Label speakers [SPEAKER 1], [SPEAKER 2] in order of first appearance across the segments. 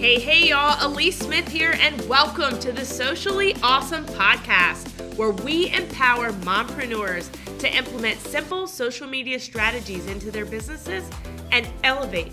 [SPEAKER 1] Hey, y'all, Alyece Smith here, and welcome to the Socially Ausome podcast, where we empower mompreneurs to implement simple social media strategies into their businesses and elevate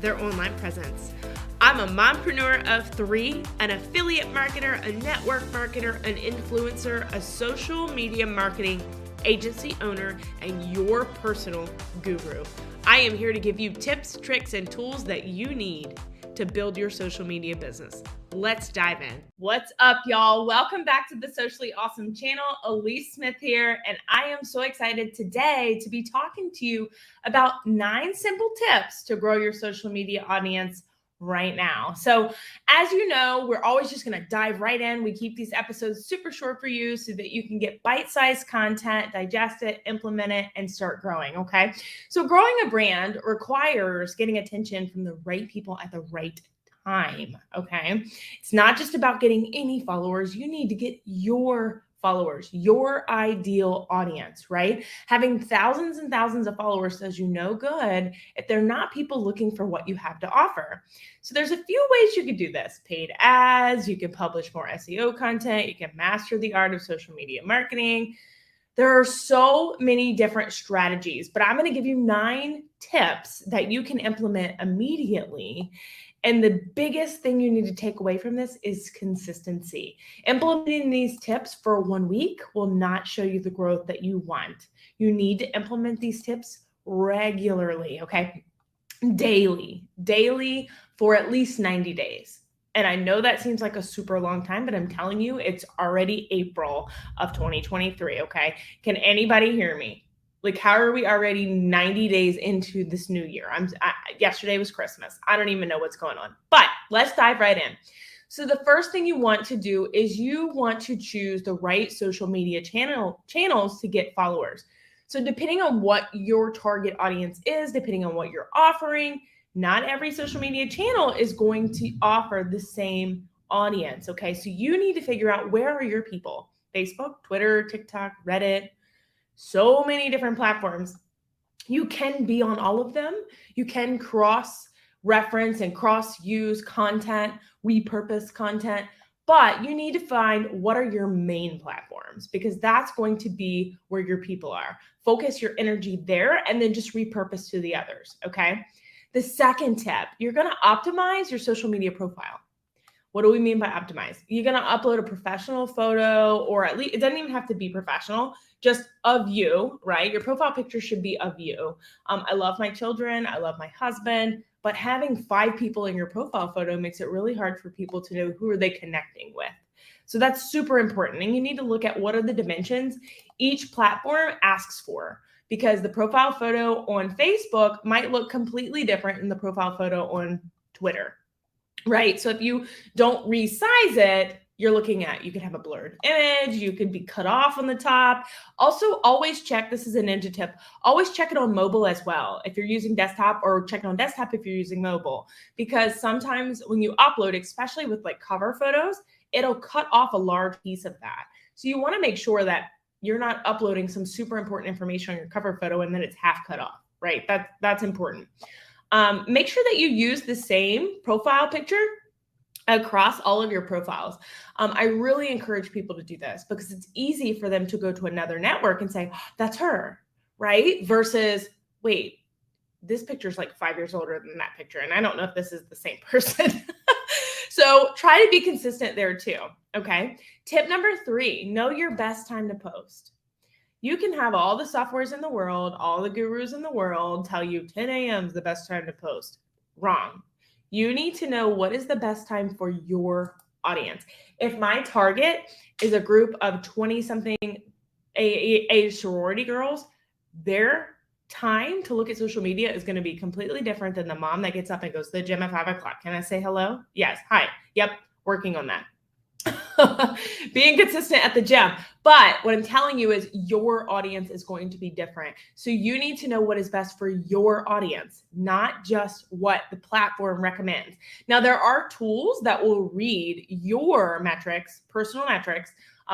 [SPEAKER 1] their online presence. I'm a mompreneur of three, an affiliate marketer, a network marketer, an influencer, a social media marketing agency owner, and your personal guru. I am here to give you tips, tricks, and tools that you need to build your social media business. Let's dive in. What's up, y'all? Welcome back to the Socially Ausome channel. Alyece Smith here, and I am so excited today to be talking to you about 9 simple tips to grow your social media audience right now. So as you know, we're always just going to dive right in. We keep these episodes super short for you so that you can get bite-sized content, digest it, implement it, and start growing, okay? So growing a brand requires getting attention from the right people at the right time, okay? It's not just about getting any followers. You need to get your followers, your ideal audience, right? Having thousands and thousands of followers does you no good if they're not people looking for what you have to offer. So there's a few ways you could do this. Paid ads, you can publish more SEO content, you can master the art of social media marketing. There are so many different strategies, but I'm going to give you 9 tips that you can implement immediately. And the biggest thing you need to take away from this is consistency. Implementing these tips for 1 week will not show you the growth that you want. You need to implement these tips regularly, okay? Daily for at least 90 days. And I know that seems like a super long time, but I'm telling you, it's already April of 2023, okay? Can anybody hear me? Like, how are we already 90 days into this new year? Yesterday was Christmas. I don't even know what's going on, but let's dive right in. So the first thing you want to do is you want to choose the right social media channels to get followers. So depending on what your target audience is, depending on what you're offering, not every social media channel is going to offer the same audience, okay? So you need to figure out, where are your people? Facebook, Twitter, TikTok, Reddit, so many different platforms. You can be on all of them. You can cross-reference and cross-use content, repurpose content, but you need to find what are your main platforms, because that's going to be where your people are. Focus your energy there and then just repurpose to the others, okay? The second tip, you're going to optimize your social media profile. What do we mean by optimize? You're going to upload a professional photo, or at least, it doesn't even have to be professional, just of you, right? Your profile picture should be of you. I love my children. I love my husband, but having 5 people in your profile photo makes it really hard for people to know who are they connecting with. So that's super important. And you need to look at what are the dimensions each platform asks for, because the profile photo on Facebook might look completely different than the profile photo on Twitter. Right. So if you don't resize it, you're looking at, you could have a blurred image, you could be cut off on the top. Also, always check, this is a ninja tip, always check it on mobile as well. If you're using desktop, or check it on desktop if you're using mobile, because sometimes when you upload, especially with like cover photos, it'll cut off a large piece of that. So you want to make sure that you're not uploading some super important information on your cover photo and then it's half cut off, right? That's important. Make sure that you use the same profile picture across all of your profiles. I really encourage people to do this, because it's easy for them to go to another network and say, oh, that's her, right? Versus, wait, this picture is like 5 years older than that picture, and I don't know if this is the same person. So try to be consistent there too, okay? Tip number 3, know your best time to post. You can have all the softwares in the world, all the gurus in the world tell you 10 a.m. is the best time to post. Wrong. You need to know what is the best time for your audience. If my target is a group of 20-something a sorority girls, their time to look at social media is going to be completely different than the mom that gets up and goes to the gym at 5 o'clock. Can I say hello? Yes. Hi. Yep. Working on that. Being consistent at the gym. But what I'm telling you is your audience is going to be different. So you need to know what is best for your audience, not just what the platform recommends. Now, there are tools that will read your metrics, personal metrics,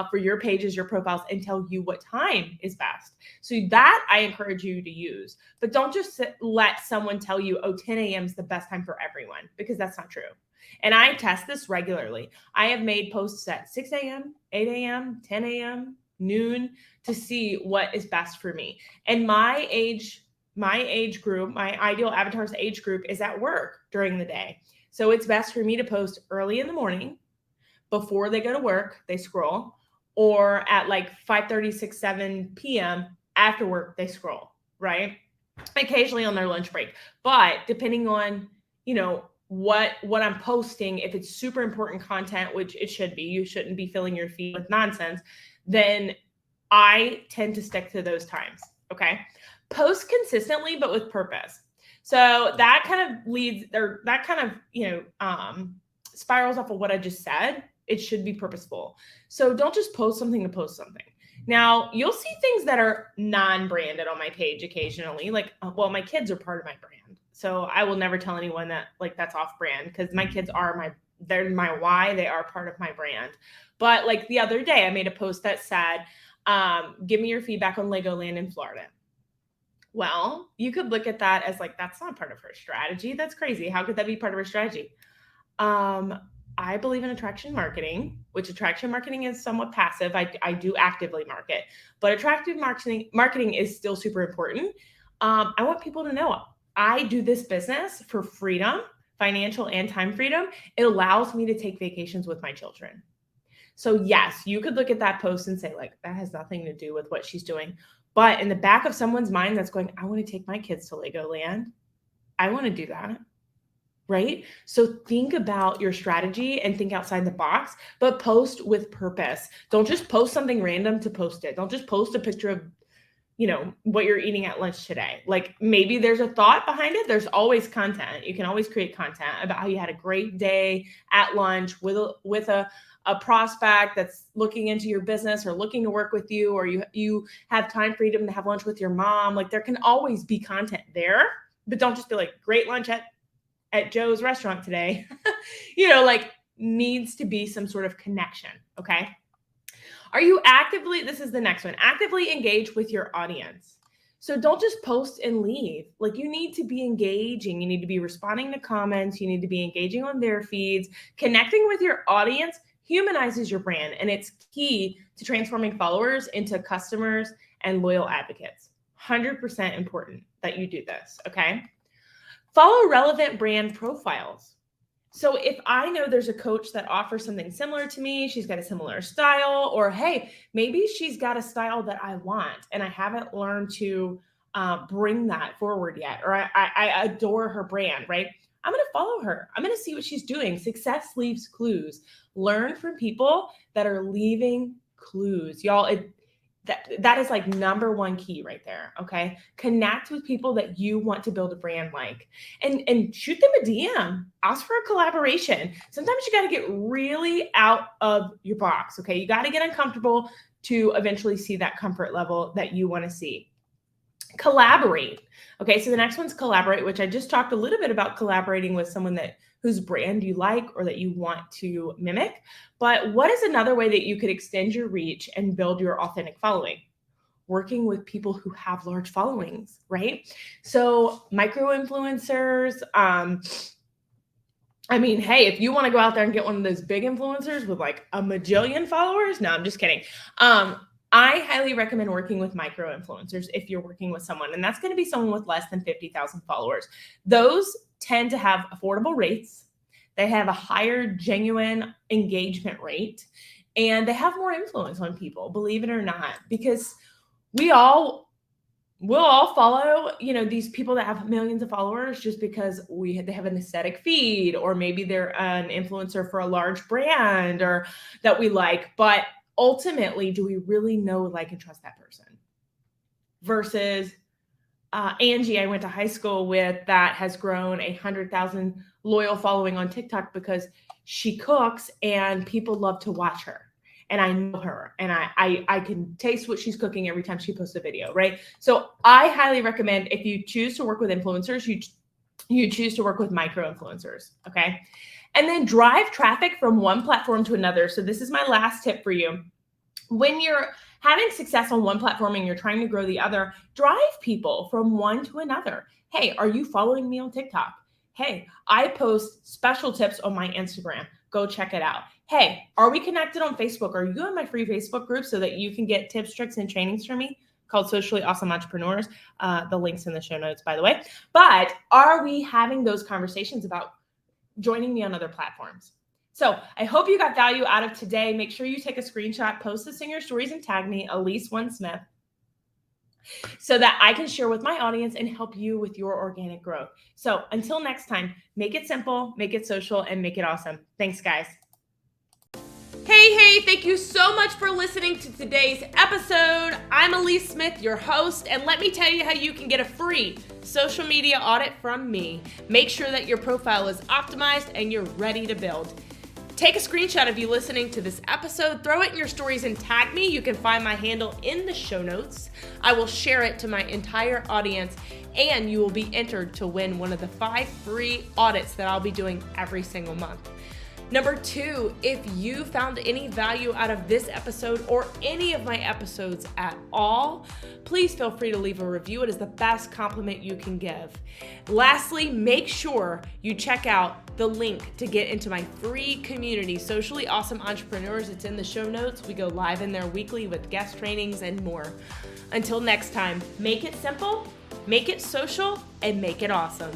[SPEAKER 1] for your pages, your profiles, and tell you what time is best. So that I encourage you to use. But don't just let someone tell you, oh, 10 a.m. is the best time for everyone, because that's not true. And I test this regularly. I have made posts at 6 a.m., 8 a.m., 10 a.m., noon to see what is best for me. And my age group, my ideal avatar's age group is at work during the day. So it's best for me to post early in the morning before they go to work, they scroll, or at like 5:30, 6, 7 p.m. after work, they scroll, right? Occasionally on their lunch break. But depending on, what I'm posting, if it's super important content, which it should be, you shouldn't be filling your feed with nonsense, then I tend to stick to those times, okay? Post consistently, but with purpose. So that kind of leads, or that kind of, spirals off of what I just said. It should be purposeful. So don't just post something to post something. Now, you'll see things that are non-branded on my page occasionally. Like, well, my kids are part of my brand. So I will never tell anyone that like that's off brand, because my kids are they're my why. They are part of my brand. But like the other day, I made a post that said, give me your feedback on Legoland in Florida. Well, you could look at that as like, that's not part of her strategy. That's crazy. How could that be part of her strategy? I believe in attraction marketing, which attraction marketing is somewhat passive. I do actively market, but attractive marketing is still super important. I want people to know I do this business for freedom, financial and time freedom. It allows me to take vacations with my children. So yes, you could look at that post and say like, that has nothing to do with what she's doing. But in the back of someone's mind that's going, I want to take my kids to Legoland. I want to do that. Right? So think about your strategy and think outside the box, but post with purpose. Don't just post something random to post it. Don't just post a picture of, what you're eating at lunch today. Like maybe there's a thought behind it. There's always content. You can always create content about how you had a great day at lunch with a prospect that's looking into your business or looking to work with you, or you have time freedom to have lunch with your mom. Like there can always be content there, but don't just be like, great lunch at Joe's restaurant today. Like needs to be some sort of connection. Okay. Are you this is the next one, actively engage with your audience. So don't just post and leave. Like you need to be engaging. You need to be responding to comments. You need to be engaging on their feeds. Connecting with your audience humanizes your brand, and it's key to transforming followers into customers and loyal advocates. 100% important that you do this. Okay. Follow relevant brand profiles. So if I know there's a coach that offers something similar to me, she's got a similar style, or hey, maybe she's got a style that I want and I haven't learned to bring that forward yet, or I adore her brand, right? I'm going to follow her. I'm going to see what she's doing. Success leaves clues. Learn from people that are leaving clues. Y'all, that is like number one key right there. Okay. Connect with people that you want to build a brand like, and shoot them a DM, ask for a collaboration. Sometimes you got to get really out of your box. Okay. You got to get uncomfortable to eventually see that comfort level that you want to see. Collaborate. Okay. So the next one's collaborate, which I just talked a little bit about collaborating with someone whose brand you like or that you want to mimic. But what is another way that you could extend your reach and build your authentic following? Working with people who have large followings, right? So micro influencers, hey, if you want to go out there and get one of those big influencers with like a majillion followers, no, I'm just kidding. I highly recommend working with micro influencers if you're working with someone, and that's going to be someone with less than 50,000 followers. Those tend to have affordable rates. They have a higher genuine engagement rate, and they have more influence on people, believe it or not, because we'll all follow, these people that have millions of followers just because they have an aesthetic feed, or maybe they're an influencer for a large brand or that we like. But ultimately, do we really know, like, and trust that person? Versus Angie, I went to high school with, that has grown 100,000 loyal following on TikTok because she cooks and people love to watch her. And I know her, and I can taste what she's cooking every time she posts a video, right? So I highly recommend, if you choose to work with influencers, you choose to work with micro influencers, okay? And then drive traffic from one platform to another. So this is my last tip for you. When you're having success on one platform and you're trying to grow the other, drive people from one to another. Hey, are you following me on TikTok? Hey, I post special tips on my Instagram. Go check it out. Hey, are we connected on Facebook? Are you in my free Facebook group so that you can get tips, tricks, and trainings from me called Socially Awesome Entrepreneurs? The link's in the show notes, by the way. But are we having those conversations about joining me on other platforms? So I hope you got value out of today. Make sure you take a screenshot, post this in your stories, and tag me, Alyece Smith, so that I can share with my audience and help you with your organic growth. So until next time, make it simple, make it social, and make it awesome. Thanks, guys. Hey, thank you so much for listening to today's episode. I'm Alyece Smith, your host, and let me tell you how you can get a free social media audit from me. Make sure that your profile is optimized and you're ready to build. Take a screenshot of you listening to this episode, throw it in your stories and tag me. You can find my handle in the show notes. I will share it to my entire audience, and you will be entered to win one of the 5 free audits that I'll be doing every single month. Number 2, if you found any value out of this episode or any of my episodes at all, please feel free to leave a review. It is the best compliment you can give. Lastly, make sure you check out the link to get into my free community, Socially Awesome Entrepreneurs. It's in the show notes. We go live in there weekly with guest trainings and more. Until next time, make it simple, make it social, and make it awesome.